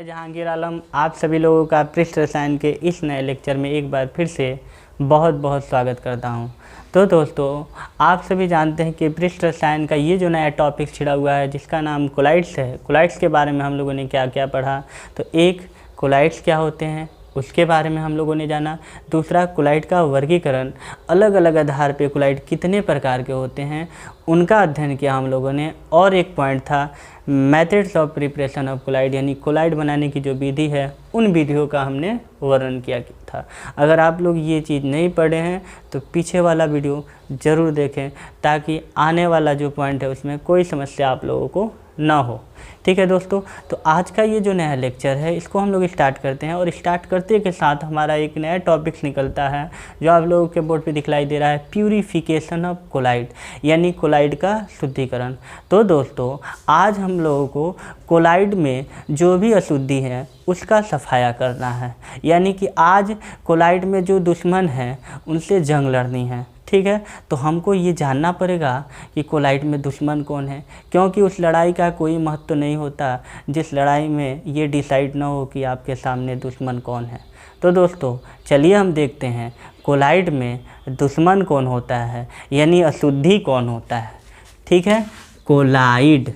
मैं जहांगीर आलम आप सभी लोगों का पृष्ठ रसायन के इस नए लेक्चर में एक बार फिर से बहुत बहुत स्वागत करता हूं। तो दोस्तों, आप सभी जानते हैं कि पृष्ठ रसायन का ये जो नया टॉपिक छिड़ा हुआ है जिसका नाम कोलाइड्स है। कोलाइड्स के बारे में हम लोगों ने क्या क्या पढ़ा, तो एक, कोलाइड्स क्या होते हैं उसके बारे में हम लोगों ने जाना। दूसरा, कोलाइड का वर्गीकरण, अलग अलग आधार पे कोलाइड कितने प्रकार के होते हैं उनका अध्ययन किया हम लोगों ने। और एक पॉइंट था methods of preparation of colloid, यानी कोलाइड बनाने की जो विधि है उन विधियों का हमने वर्णन किया था। अगर आप लोग ये चीज़ नहीं पढ़े हैं तो पीछे वाला वीडियो ज़रूर देखें ताकि आने वाला जो पॉइंट है उसमें कोई समस्या आप लोगों को ना हो। ठीक है दोस्तों, तो आज का ये जो नया लेक्चर है इसको हम लोग स्टार्ट करते हैं। और स्टार्ट करते के साथ हमारा एक नया टॉपिक्स निकलता है जो आप लोगों के बोर्ड पे दिखलाई दे रहा है, प्यूरिफिकेशन ऑफ कोलाइड, यानी कोलाइड का शुद्धिकरण। तो दोस्तों, आज हम लोगों को कोलाइड में जो भी अशुद्धि है उसका सफाया करना है, यानी कि आज कोलाइड में जो दुश्मन हैं उनसे जंग लड़नी है। ठीक है, तो हमको ये जानना पड़ेगा कि कोलाइड में दुश्मन कौन है, क्योंकि उस लड़ाई का कोई महत्व तो नहीं होता जिस लड़ाई में ये डिसाइड ना हो कि आपके सामने दुश्मन कौन है। तो दोस्तों चलिए हम देखते हैं कोलाइड में दुश्मन कौन होता है, यानी अशुद्धि कौन होता है। ठीक है, कोलाइडी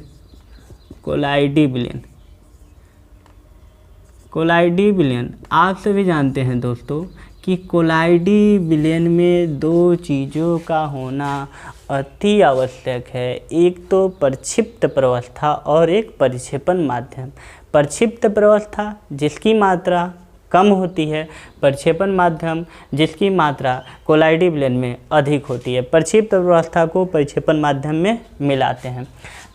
विलयन आप सभी जानते हैं दोस्तों कि कोलाइडी विलयन में दो चीज़ों का होना अति आवश्यक है। एक तो प्रक्षिप्त प्रवस्था और एक परिक्षेपण माध्यम। प्रक्षिप्त प्रवस्था जिसकी मात्रा कम होती है, प्रक्षेपण माध्यम जिसकी मात्रा कोलाइडी विलयन में अधिक होती है। प्रक्षिप्त प्रवस्था को परिक्षेपण माध्यम में मिलाते हैं।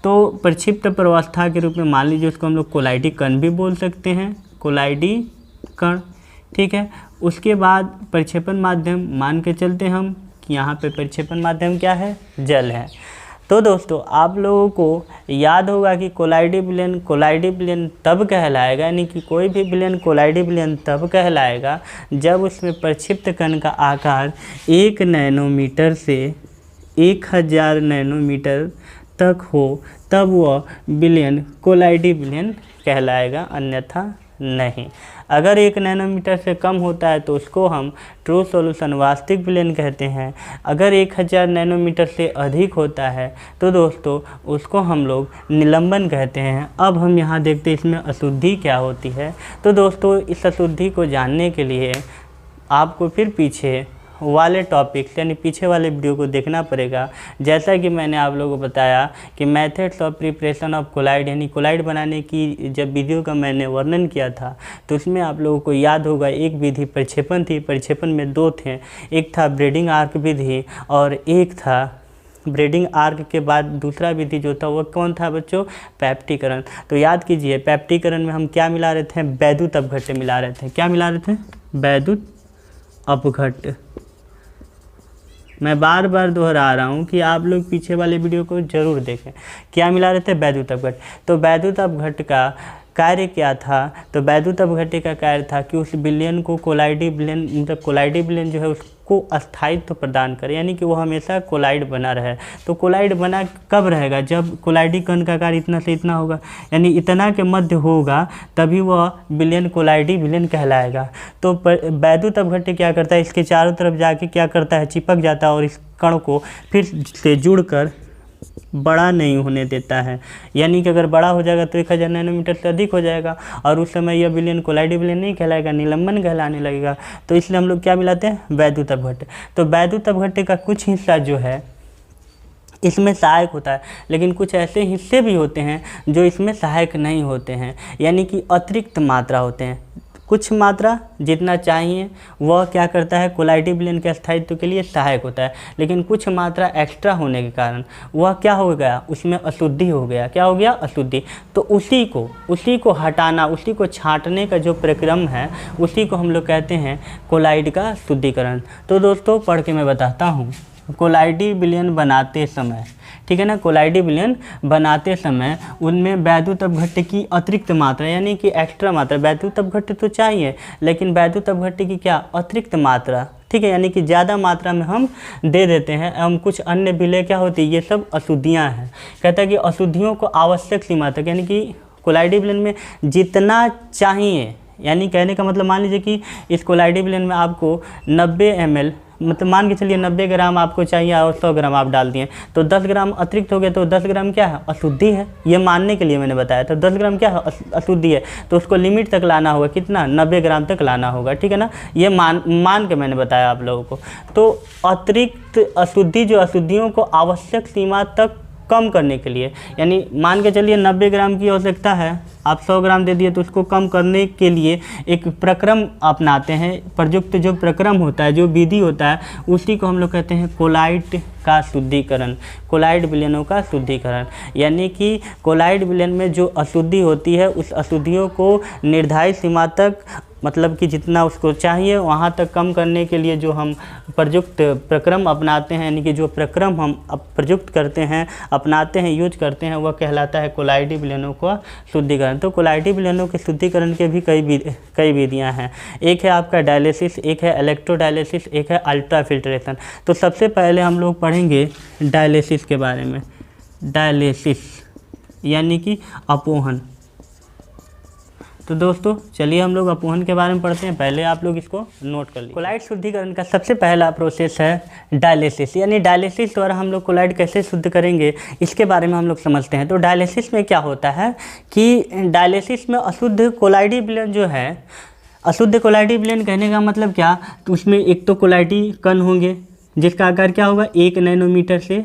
तो प्रक्षिप्त प्रवस्था के रूप में मान लीजिए उसको हम लोग कोलाइडी कण भी बोल सकते हैं, कोलाइडी कण। ठीक है, उसके बाद प्रक्षेपण माध्यम मान के चलते हम कि यहाँ पे प्रक्षेपण माध्यम क्या है, जल है। तो दोस्तों आप लोगों को याद होगा कि कोलाइडी विलयन तब कहलाएगा, यानी कि कोई भी विलयन कोलाइडी विलयन तब कहलाएगा जब उसमें प्रक्षिप्त कण का आकार 1 नैनोमीटर से 1000 नैनोमीटर तक हो, तब वह विलयन कोलाइडी विलयन कहलाएगा, अन्यथा नहीं। अगर 1 नैनोमीटर से कम होता है तो उसको हम ट्रू सॉल्यूशन वास्तविक विलयन कहते हैं। अगर 1000 नैनोमीटर से अधिक होता है तो दोस्तों उसको हम लोग निलंबन कहते हैं। अब हम यहाँ देखते हैं इसमें अशुद्धि क्या होती है। तो दोस्तों इस अशुद्धि को जानने के लिए आपको फिर पीछे वाले टॉपिक्स यानी पीछे वाले वीडियो को देखना पड़ेगा। जैसा कि मैंने आप लोगों को बताया कि methods of preparation of colloid, यानी कोलाइड बनाने की जब विधियों का मैंने वर्णन किया था तो उसमें आप लोगों को याद होगा एक विधि प्रक्षेपण थी। प्रक्षेपण में दो थे, एक था ब्रेडिंग आर्क विधि और एक था ब्रेडिंग आर्क के बाद दूसरा विधि जो था वो कौन था बच्चों, पैप्टिकरण। तो याद कीजिए पैप्टिकरण में हम क्या मिला रहे थे, वैद्युत अपघट्य मिला रहे थे। क्या मिला रहे थे, वैद्युत अपघट्य। मैं बार बार दोहरा रहा हूँ कि आप लोग पीछे वाले वीडियो को ज़रूर देखें। क्या मिला रहे थे, वैद्युत अपघट्य। तो वैद्युत अपघट्य का कार्य क्या था, तो वैद्युत अपघट्य का कार्य था कि उस विलयन को कोलाइडी विलयन, मतलब कोलाइडी विलयन जो है उसको अस्थायित्व प्रदान करे, यानी कि वो हमेशा कोलाइड बना रहे। तो कोलाइड बना कब रहेगा, जब कोलाइडी कण का कार्य इतना से इतना होगा, यानी इतना के मध्य होगा तभी वह विलयन कोलाइडी विलयन कहलाएगा। तो वैद्युत अपघट्य क्या करता है, इसके चारों तरफ जाके क्या करता है, चिपक जाता है और इस कण को फिर से जुड़कर बड़ा नहीं होने देता है। यानी कि अगर बड़ा हो जाएगा तो 1000 नैनोमीटर से अधिक हो जाएगा और उस समय यह विलयन कोलाइडी विलयन नहीं कहलाएगा, निलंबन कहलाने लगेगा। तो इसलिए हम लोग क्या मिलाते हैं, वैद्युत अपघट्य। तो वैद्युत अपघट्य का कुछ हिस्सा जो है इसमें सहायक होता है, लेकिन कुछ ऐसे हिस्से भी होते हैं जो इसमें सहायक नहीं होते हैं, यानी कि अतिरिक्त मात्रा होते हैं। कुछ मात्रा जितना चाहिए वह क्या करता है, कोलाइडी विलयन के स्थायित्व के लिए सहायक होता है, लेकिन कुछ मात्रा एक्स्ट्रा होने के कारण वह क्या हो गया, उसमें अशुद्धि हो गया। क्या हो गया, अशुद्धि। तो उसी को हटाना, उसी को छांटने का जो प्रक्रम है उसी को हम लोग कहते हैं कोलाइड का शुद्धिकरण। तो दोस्तों पढ़ के मैं बताता हूँ, कोलाइडी विलयन बनाते समय, ठीक है ना, कोलाइडी विलयन बनाते समय उनमें वैद्युत अपघट्य की अतिरिक्त मात्रा, यानी कि एक्स्ट्रा मात्रा, वैद्युत अपघट्य तो चाहिए लेकिन वैद्युत अपघट्य की क्या, अतिरिक्त मात्रा, ठीक है, यानी कि ज़्यादा मात्रा में हम दे देते हैं। एवं कुछ अन्य विलय क्या होती है, ये सब अशुद्धियाँ हैं। कहता है कि अशुद्धियों को आवश्यक सीमा तक, यानी कि कोलाइडी विलयन में जितना चाहिए, यानी कहने का मतलब मान लीजिए कि इस कोलाइडी विलयन में आपको 90 ml, मतलब मान के चलिए 90 ग्राम आपको चाहिए और 100 ग्राम आप डाल दिए, तो 10 ग्राम अतिरिक्त हो गया, तो 10 ग्राम क्या है, अशुद्धि है। ये मानने के लिए मैंने बताया था 10 ग्राम क्या है, अशुद्धि है, तो उसको लिमिट तक लाना होगा, कितना, 90 ग्राम तक लाना होगा, ठीक है ना। ये मान के मैंने बताया आप लोगों को। तो अतिरिक्त अशुद्धि, जो अशुद्धियों को आवश्यक सीमा तक कम करने के लिए, यानी मान के चलिए 90 ग्राम की आवश्यकता है, आप 100 ग्राम दे दिए, तो उसको कम करने के लिए एक प्रक्रम अपनाते हैं। प्रयुक्त जो प्रक्रम होता है, जो विधि होता है, उसी को हम लोग कहते हैं कोलाइड का शुद्धिकरण, कोलाइड विलयनों का शुद्धिकरण। यानी कि कोलाइड विलयन में जो अशुद्धि होती है, उस अशुद्धियों को निर्धारित सीमा तक, मतलब कि जितना उसको चाहिए वहाँ तक कम करने के लिए जो हम प्रयुक्त प्रक्रम अपनाते हैं, यानी कि जो प्रक्रम हम प्रयुक्त करते हैं, अपनाते हैं, यूज करते हैं, वह कहलाता है कोलाइडी विलयनों का शुद्धिकरण। तो कोलाइडी विलयनों के शुद्धिकरण के भी कई विधियाँ हैं। एक है आपका डायलिसिस, एक है इलेक्ट्रोडायलिसिस, एक है अल्ट्राफिल्ट्रेशन। तो सबसे पहले हम लोग पढ़ेंगे डायलिसिस के बारे में। डायलिसिस यानी कि अपोहन। तो दोस्तों चलिए हम लोग अपोहन के बारे में पढ़ते हैं। पहले आप लोग इसको नोट कर लीजिए। कोलाइड शुद्धिकरण का सबसे पहला प्रोसेस है डायलिसिस, यानी डायलिसिस द्वारा हम लोग कोलाइड कैसे शुद्ध करेंगे, इसके बारे में हम लोग समझते हैं। तो डायलिसिस में क्या होता है कि डायलिसिस में अशुद्ध कोलाइडी विलयन जो है, अशुद्ध कोलाइडी विलयन कहने का मतलब क्या, तो उसमें एक तो कोलाइडी कण होंगे जिसका आकार क्या होगा, 1 नैनोमीटर से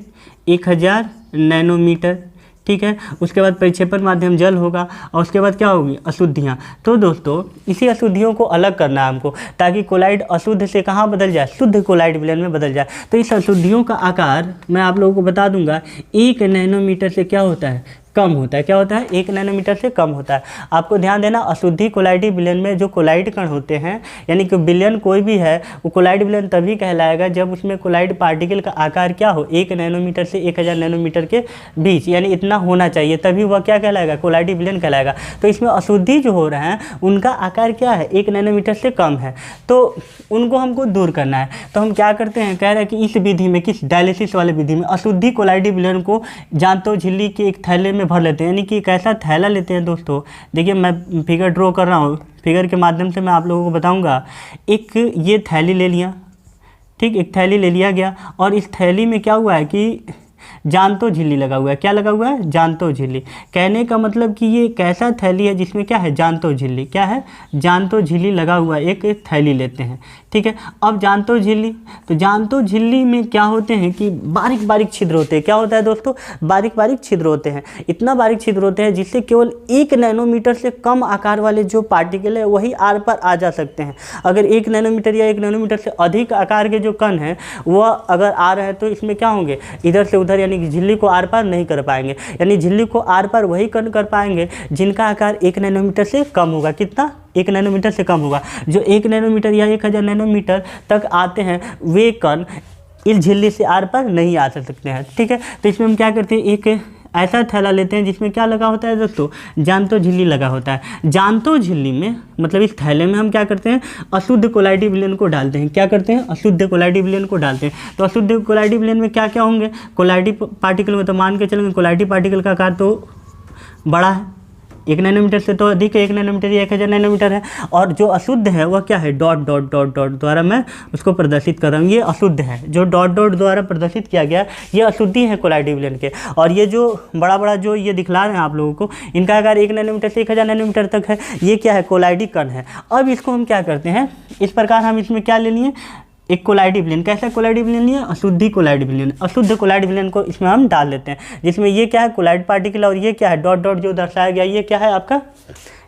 1000 नैनोमीटर, ठीक है। उसके बाद परिक्षेपण माध्यम जल होगा और उसके बाद क्या होगी, अशुद्धियाँ। तो दोस्तों इसी अशुद्धियों को अलग करना है हमको, ताकि कोलाइड अशुद्ध से कहाँ बदल जाए, शुद्ध कोलाइड विलयन में बदल जाए। तो इस अशुद्धियों का आकार मैं आप लोगों को बता दूंगा, 1 नैनोमीटर से क्या होता है, कम होता है। क्या होता है, 1 नैनोमीटर से कम होता है। आपको ध्यान देना, अशुद्धि कोलाइडी विलयन में जो कोलाइड कण होते हैं, यानी कि विलयन कोई भी है, वो कोलाइड विलयन तभी कहलाएगा जब उसमें कोलाइड पार्टिकल का आकार क्या हो, 1 नैनोमीटर से 1000 नैनोमीटर के बीच, यानी इतना होना चाहिए, तभी वह क्या कहलाएगा, कोलाइडी विलयन कहलाएगा। तो इसमें अशुद्धि जो हो रहा है उनका आकार क्या है, 1 नैनोमीटर से कम है, तो उनको हमको दूर करना है। तो हम क्या करते हैं, कह रहे हैं कि इस विधि में, किस डायलिसिस वाले विधि में, अशुद्धि कोलाइडी विलयन को जांतो झिल्ली के एक थैले में भर लेते हैं। यानी कि कैसा थैला लेते हैं दोस्तों, देखिए मैं फिगर ड्रॉ कर रहा हूँ, फिगर के माध्यम से मैं आप लोगों को बताऊंगा। एक ये थैली ले लिया, ठीक, एक थैली ले लिया गया और इस थैली में क्या हुआ है कि जांतो झिल्ली लगा हुआ है। क्या लगा हुआ है, जांतो झिल्ली। कहने का मतलब कि ये कैसा थैली है जिसमें क्या है, जांतो झिल्ली, क्या है, जांतो झिल्ली लगा हुआ है। एक थैली लेते हैं, ठीक है। अब जांतो झिल्ली, तो जांतो झिल्ली में क्या होते हैं कि बारीक बारीक छिद्र होते हैं। क्या होता है दोस्तों, बारीक बारीक छिद्र होते हैं। इतना बारीक छिद्र होते हैं जिससे केवल 1 नैनोमीटर से कम आकार वाले जो पार्टिकल है वही आर पर आ जा सकते हैं। अगर 1 नैनोमीटर या 1 नैनोमीटर से अधिक आकार के जो कण हैं वह अगर आ रहे हैं तो इसमें क्या होंगे, इधर से उधर, यानी कि झिल्ली को आर पार नहीं कर पाएंगे। यानी झिल्ली को आर पार वही कण कर पाएंगे जिनका आकार 1 नैनोमीटर से कम होगा। कितना, 1 नैनोमीटर से कम होगा। जो 1 नैनोमीटर या 1000 नैनोमीटर तक आते हैं वे कण इस झिल्ली से आर पार नहीं आ सकते हैं, ठीक है। तो इसमें हम क्या करते हैं, एक ऐसा थैला लेते हैं जिसमें क्या लगा होता है दोस्तों, जांतो झिल्ली लगा होता है। जांतो झिल्ली में, मतलब इस थैले में हम क्या करते हैं, अशुद्ध कोलाइडी विलयन को डालते हैं। क्या करते हैं, अशुद्ध कोलाइडी विलयन को डालते हैं। तो अशुद्ध कोलाइडी विलयन में क्या क्या होंगे, कोलाइडी पार्टिकल में, तो मान के चलेंगे कोलाइडी पार्टिकल का आकार तो बड़ा है, 1 नैनोमीटर से तो अधिक है, 1 नैनोमीटर या 1000 नैनोमीटर है। और जो अशुद्ध है वह क्या है, डॉट डॉट डॉट डॉट द्वारा मैं उसको प्रदर्शित कर रहा हूँ। ये अशुद्ध है, जो डॉट डॉट द्वारा प्रदर्शित किया गया ये अशुद्धि है कोलाइडी विलयन के। और ये जो बड़ा बड़ा जो ये दिखला रहे हैं आप लोगों को, इनका आकार 1 नैनोमीटर से 1000 नैनोमीटर तक है। ये क्या है, कोलाइडी कण है। अब इसको हम क्या करते हैं, इस प्रकार हम इसमें क्या ले लिए, एक कोलाइडी विलयन। कैसा कोलाइडी विलयन लिया, अशुद्धि कोलाइडी विलयन। अशुद्ध कोलाइडी विलयन को इसमें हम डाल देते हैं, जिसमें ये क्या है, कोलाइड पार्टिकल, और ये क्या है, डॉट डॉट जो दर्शाया गया, ये क्या है आपका,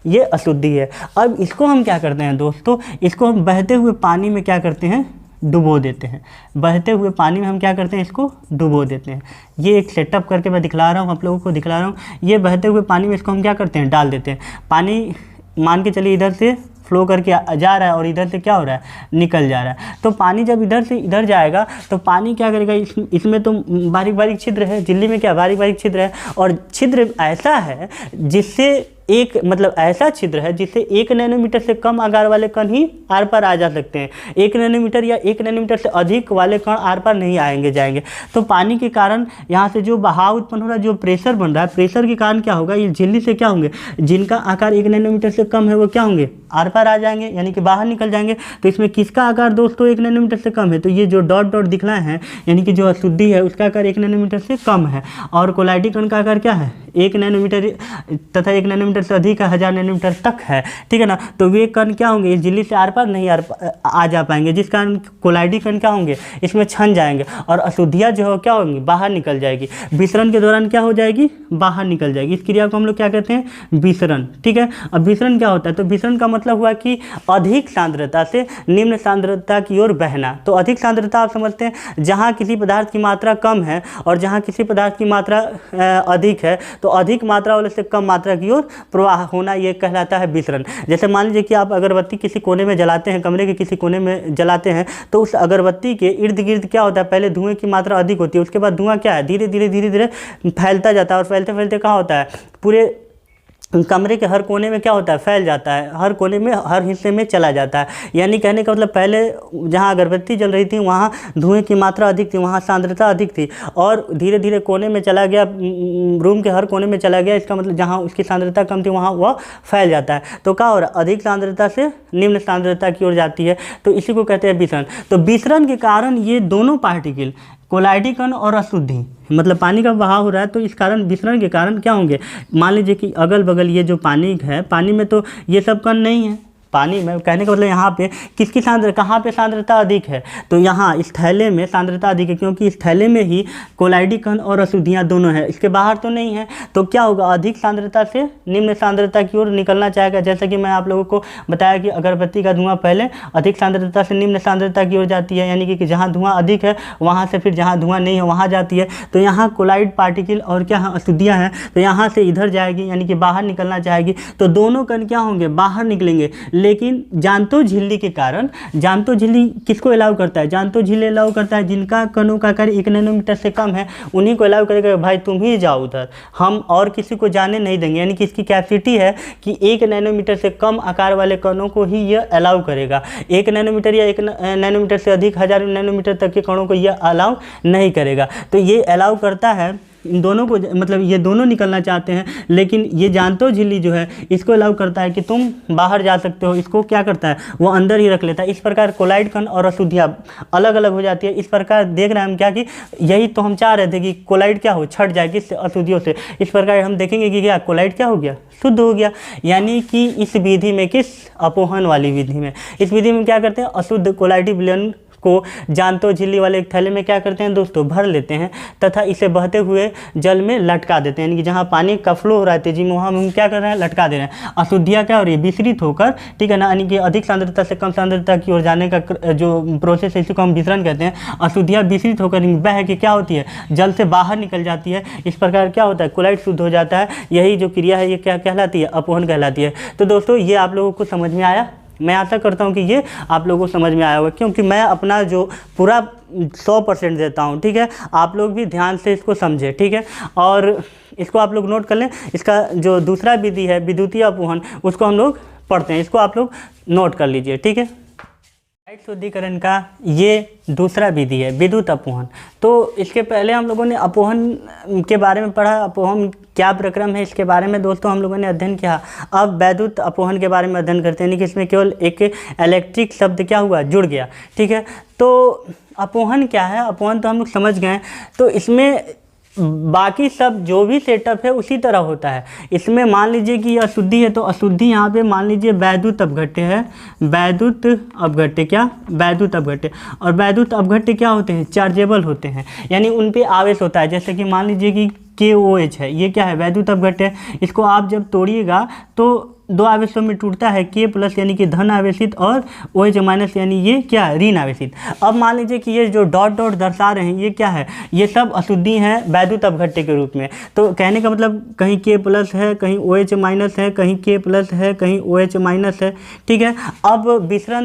ये अशुद्धि है। अब इसको हम क्या करते हैं दोस्तों, इसको हम बहते हुए पानी में क्या करते हैं, डुबो देते हैं। बहते हुए पानी में हम क्या करते हैं, इसको डुबो देते हैं। ये एक सेटअप करके मैं दिखला रहा हूँ, आप लोगों को दिखला रहा हूँ। ये बहते हुए पानी में इसको हम क्या करते हैं, डाल देते हैं। पानी मान के चलिए इधर से फ्लो करके जा रहा है और इधर से क्या हो रहा है, निकल जा रहा है। तो पानी जब इधर से इधर जाएगा तो पानी क्या करेगा, इसमें तो बारीक बारीक छिद्र है, झिल्ली में क्या बारीक बारीक छिद्र है, और छिद्र ऐसा है जिससे एक मतलब ऐसा छिद्र है जिससे 1 नैनोमीटर से कम आकार वाले कण ही आर पार आ जा सकते हैं। 1 नैनोमीटर या 1 नैनोमीटर से अधिक वाले कण आर पार नहीं आएंगे जाएंगे। तो पानी के कारण यहाँ से जो बहाव उत्पन्न हो रहा है, जो प्रेशर बन रहा है, प्रेशर के कारण क्या होगा, ये झिल्ली से क्या होंगे, जिनका आकार 1 नैनोमीटर से कम है वो क्या होंगे, आर पार आ जाएंगे, यानी कि बाहर निकल जाएंगे। तो इसमें किसका आकार दोस्तों 1 नैनोमीटर से कम है, तो ये जो डॉट डॉट दिख रहा है यानी कि जो अशुद्धि है उसका आकार 1 नैनोमीटर से कम है। और कोलाइडी कण का आकार क्या है, 1 नैनोमीटर तथा 1 नैनोमीटर से अधिक है, 1000 नैनोमीटर तक है, ठीक है ना। तो वे कण क्या होंगे, इस झिल्ली से आर पार नहीं आ जा पाएंगे, जिस कारण कोलाइडी कण क्या होंगे, इसमें छन जाएंगे और अशुद्धियाँ जो है क्या होंगी, बाहर निकल जाएगी। विसरण के दौरान क्या हो जाएगी, बाहर निकल जाएगी। इस क्रिया को हम लोग क्या कहते हैं, विसरण, ठीक है। अब विसरण क्या होता है, तो विसरण का मतलब हुआ कि अधिक सांद्रता से निम्न सांद्रता की ओर बहना। तो अधिक सांद्रता आप समझते हैं जहाँ किसी पदार्थ की मात्रा कम है और जहाँ किसी पदार्थ की मात्रा अधिक है, तो अधिक मात्रा वाले से कम मात्रा की ओर प्रवाह होना, ये कहलाता है विसरण। जैसे मान लीजिए कि आप अगरबत्ती किसी कोने में जलाते हैं, कमरे के किसी कोने में जलाते हैं, तो उस अगरबत्ती के इर्द गिर्द क्या होता है, पहले धुएं की मात्रा अधिक होती है, उसके बाद धुआं क्या है, धीरे धीरे फैलता जाता है और फैलते फैलते कहाँ होता है, पूरे कमरे के हर कोने में क्या होता है, फैल जाता है, हर कोने में हर हिस्से में चला जाता है। यानी कहने का मतलब पहले जहाँ अगरबत्ती जल रही थी वहाँ धुएं की मात्रा अधिक थी, वहाँ सांद्रता अधिक थी, और धीरे धीरे कोने में चला गया, रूम के हर कोने में चला गया। इसका मतलब जहाँ उसकी सांद्रता कम थी वहाँ वह फैल जाता है। तो क्या हो रहा है, अधिक सांद्रता से निम्न सांद्रता की ओर जाती है, तो इसी को कहते हैं विसरण। तो विसरण के कारण ये दोनों पार्टिकल, कोलाइडी कण और अशुद्धि, मतलब पानी का बहाव हो रहा है, तो इस कारण विसरण के कारण क्या होंगे, मान लीजिए कि अगल बगल ये जो पानी है, पानी में तो ये सब कण नहीं है, पानी में कहने का मतलब यहाँ पे किसकी सांद्रता, कहाँ पे सांद्रता अधिक है, तो यहाँ इस थैले में सांद्रता अधिक है, क्योंकि इस थैले में ही कोलाइडी कण और अशुद्धियाँ दोनों हैं, इसके बाहर तो नहीं है। तो क्या होगा, अधिक सांद्रता से निम्न सांद्रता की ओर निकलना चाहेगा। जैसा कि मैं आप लोगों को बताया कि अगरबत्ती का धुआं पहले अधिक सांद्रता से निम्न सांद्रता की ओर जाती है, यानी कि जहाँ धुआं अधिक है वहाँ से फिर जहाँ धुआं नहीं है वहाँ जाती है। तो यहाँ कोलाइड पार्टिकल और क्या अशुद्धियाँ हैं, तो यहाँ से इधर जाएगी, यानी कि बाहर निकलना चाहेगी, तो दोनों कण क्या होंगे, बाहर निकलेंगे। लेकिन जानतो झिल्ली के कारण, जानतो झिल्ली किसको अलाउ करता है, जानतो झिल्ली अलाउ करता है जिनका कणों का आकार 1 नैनोमीटर से कम है, उन्हीं को अलाउ करेगा, भाई तुम ही जाओ उधर, हम और किसी को जाने नहीं देंगे। यानी कि इसकी कैपेसिटी है कि 1 नैनोमीटर से कम आकार वाले कणों को ही यह अलाउ करेगा। 1 नैनोमीटर या 1 नैनोमीटर से अधिक 1000 नैनोमीटर तक के कणों को यह अलाउ नहीं करेगा। तो ये अलाउ करता है इन दोनों को, मतलब ये दोनों निकलना चाहते हैं, लेकिन ये जानतो झिल्ली जो है इसको अलाउ करता है कि तुम बाहर जा सकते हो, इसको क्या करता है, वो अंदर ही रख लेता है। इस प्रकार कोलाइड कण और अशुद्धियाँ अलग अलग हो जाती है। इस प्रकार देख रहे हैं हम क्या, कि यही तो हम चाह रहे थे कि कोलाइड क्या हो, छट जाए किससे, अशुद्धियों से। इस प्रकार हम देखेंगे कि क्या कोलाइड क्या हो गया, शुद्ध हो गया। यानी कि इस विधि में, किस अपोहन वाली विधि में, इस विधि में क्या करते हैं, अशुद्ध कोलाइडी विलयन को जानतो झिल्ली वाले एक थैले में क्या करते हैं दोस्तों, भर लेते हैं तथा इसे बहते हुए जल में लटका देते हैं। यानी कि जहाँ पानी का फ्लो हो रहा है तेजी में, वहाँ हम क्या कर रहे हैं, लटका दे रहे हैं। अशुद्धियाँ क्या हो रही है, विसरित होकर, ठीक है ना, यानी कि अधिक सांद्रता से कम सांद्रता की ओर जाने का जो प्रोसेस है इसी को हम विसरण कहते हैं। अशुद्धियाँ विसरित होकर बह के क्या होती है, जल से बाहर निकल जाती है। इस प्रकार क्या होता है, कोलाइड शुद्ध हो जाता है। यही जो क्रिया है ये क्या कहलाती है, अपोहन कहलाती है। तो दोस्तों ये आप लोगों को समझ में आया, मैं आशा करता हूँ कि ये आप लोगों को समझ में आया होगा, क्योंकि मैं अपना जो पूरा 100% देता हूँ, ठीक है। आप लोग भी ध्यान से इसको समझें, ठीक है, और इसको आप लोग नोट कर लें। इसका जो दूसरा विधि है विद्युतीय अपोहन, उसको हम लोग पढ़ते हैं, इसको आप लोग नोट कर लीजिए, ठीक है। लाइट शुद्धिकरण का ये दूसरा विधि है विद्युत अपोहन। तो इसके पहले हम लोगों ने अपोहन के बारे में पढ़ा, अपोहन क्या प्रक्रम है इसके बारे में दोस्तों हम लोगों ने अध्ययन किया। अब वैद्युत अपोहन के बारे में अध्ययन करते हैं, यानी कि इसमें केवल एक इलेक्ट्रिक शब्द क्या हुआ, जुड़ गया, ठीक है। तो अपोहन क्या है, अपोहन तो हम लोग समझ गए। तो इसमें बाकी सब जो भी सेटअप है उसी तरह होता है। इसमें मान लीजिए कि यह अशुद्धि है, तो अशुद्धि यहाँ पे मान लीजिए वैद्युत अपघट्य है, वैद्युत अपघट्य, क्या वैद्युत अपघट्य। और वैद्युत अपघट्य क्या होते हैं, चार्जेबल होते हैं, यानी उन पे आवेश होता है। जैसे कि मान लीजिए कि KOH है, ये क्या है, वैद्युत अपघट्य है। इसको आप जब तोड़िएगा तो 2 आवेशों में टूटता है, K+ यानी कि धन आवेशित और OH- यानी ये क्या है, ऋण आवेशित। अब मान लीजिए कि ये जो डॉट डॉट दर्शा रहे हैं ये क्या है, ये सब अशुद्धि हैं वैद्युत अपघट्य के रूप में। तो कहने का मतलब कहीं K+ है, कहीं OH- है, कहीं K+ है, कहीं OH- है, ठीक है। अब विसरण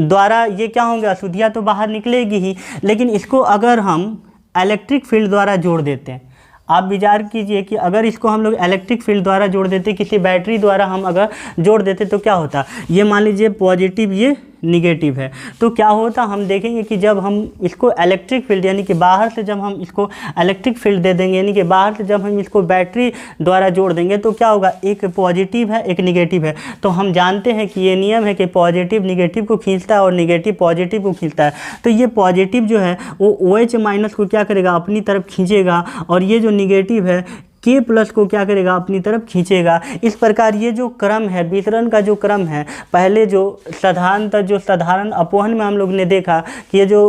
द्वारा ये क्या होंगे, अशुद्धियाँ तो बाहर निकलेगी ही, लेकिन इसको अगर हम इलेक्ट्रिक फील्ड द्वारा जोड़ देते हैं, आप विचार कीजिए कि अगर इसको हम लोग इलेक्ट्रिक फील्ड द्वारा जोड़ देते, किसी बैटरी द्वारा हम अगर जोड़ देते तो क्या होता, ये मान लीजिए पॉजिटिव, ये निगेटिव है, तो क्या होता, हम देखेंगे कि जब हम इसको इलेक्ट्रिक फील्ड यानी कि बाहर से जब हम इसको इलेक्ट्रिक फील्ड दे देंगे, यानी कि बाहर से जब हम इसको बैटरी द्वारा जोड़ देंगे तो क्या होगा, एक पॉजिटिव है एक निगेटिव है। तो हम जानते हैं कि ये नियम है कि पॉजिटिव निगेटिव को खींचता है और निगेटिव पॉजिटिव को खींचता है। तो ये पॉजिटिव जो है वो OH माइनस को क्या करेगा, अपनी तरफ खींचेगा, और ये जो निगेटिव है K प्लस को क्या करेगा, अपनी तरफ खींचेगा। इस प्रकार ये जो क्रम है, वितरण का जो क्रम है, पहले जो साधारण अपवहन में हम लोग ने देखा कि ये जो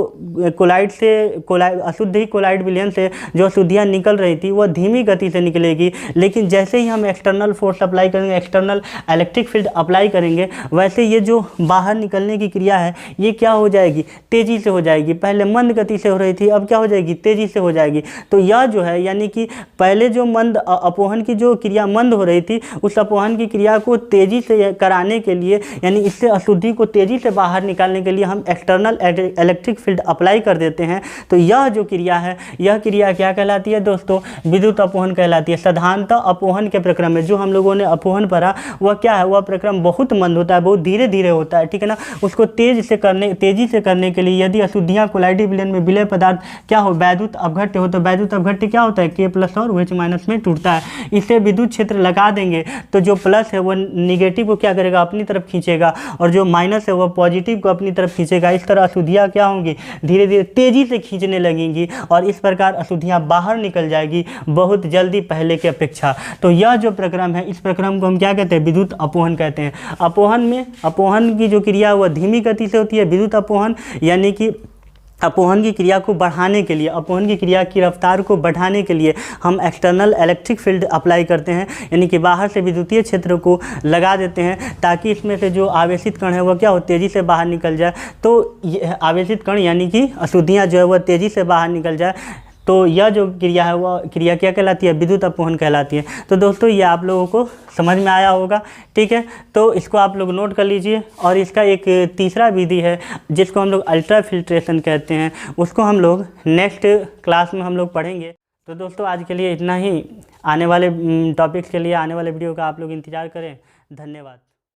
कोलाइड से अशुद्ध कोलाइड विलयन से जो अशुद्धियाँ निकल रही थी वह धीमी गति से निकलेगी, लेकिन जैसे ही हम एक्सटर्नल फोर्स अप्लाई करेंगे, एक्सटर्नल इलेक्ट्रिक फील्ड अप्लाई करेंगे, वैसे ये जो बाहर निकलने की क्रिया है ये क्या हो जाएगी, तेज़ी से हो जाएगी। पहले मंद गति से हो रही थी, अब क्या हो जाएगी, तेज़ी से हो जाएगी। तो यह जो है यानी कि पहले जो मंद अपवहन की जो क्रिया मंद हो रही थी, उस अपवहन की क्रिया को तेज़ी से कराने के लिए, यानी इससे अशुद्धि को तेज़ी से बाहर निकालने के लिए हम एक्सटर्नल इलेक्ट्रिक फील्ड अप्लाई कर देते हैं। तो यह जो क्रिया है, यह क्रिया क्या कहलाती है दोस्तों, विद्युत अपवहन कहलाती है। साधारणतः अपवहन के प्रक्रम में जो हम लोगों ने अपवहन पढ़ा वह क्या है, वह प्रक्रम बहुत मंद होता है, बहुत धीरे धीरे होता है, ठीक है ना। उसको तेज़ी से करने के लिए यदि अशुद्धियाँ कोलाइडी विलयन में विलय पदार्थ क्या हो, वैद्युत अपघट्य हो, तो वैद्युत अपघट्य क्या होता है, K प्लस और OH माइनस में टूटता है। इसे विद्युत क्षेत्र लगा देंगे तो जो प्लस है वो निगेटिव को क्या करेगा, अपनी तरफ खींचेगा, और जो माइनस है वो पॉजिटिव को अपनी तरफ खींचेगा। इस तरह अशुद्धियाँ क्या होंगी, धीरे धीरे तेजी से खींचने लगेंगी, और इस प्रकार अशुद्धियाँ बाहर निकल जाएगी बहुत जल्दी पहले की अपेक्षा। तो यह जो प्रक्रम है, इस प्रक्रम को हम क्या कहते हैं, विद्युत अपवहन कहते हैं। अपवहन की जो क्रिया वह धीमी गति से होती है। विद्युत अपवहन यानी कि अपवहन की क्रिया को बढ़ाने के लिए, अपवहन की क्रिया की रफ्तार को बढ़ाने के लिए हम एक्सटर्नल इलेक्ट्रिक फील्ड अप्लाई करते हैं, यानी कि बाहर से विद्युतीय क्षेत्र को लगा देते हैं ताकि इसमें से जो आवेशित कण है वह क्या हो, तेज़ी से बाहर निकल जाए। तो ये आवेशित कण यानी कि अशुद्धियाँ जो है वह तेज़ी से बाहर निकल जाए। तो यह जो क्रिया है वह क्रिया क्या कहलाती है, विद्युत अपवहन कहलाती है। तो दोस्तों ये आप लोगों को समझ में आया होगा, ठीक है। तो इसको आप लोग नोट कर लीजिए। और इसका एक तीसरा विधि है जिसको हम लोग अल्ट्रा फिल्ट्रेशन कहते हैं, उसको हम लोग नेक्स्ट क्लास में हम लोग पढ़ेंगे। तो दोस्तों आज के लिए इतना ही। आने वाले टॉपिक्स के लिए, आने वाले वीडियो का आप लोग इंतज़ार करें। धन्यवाद।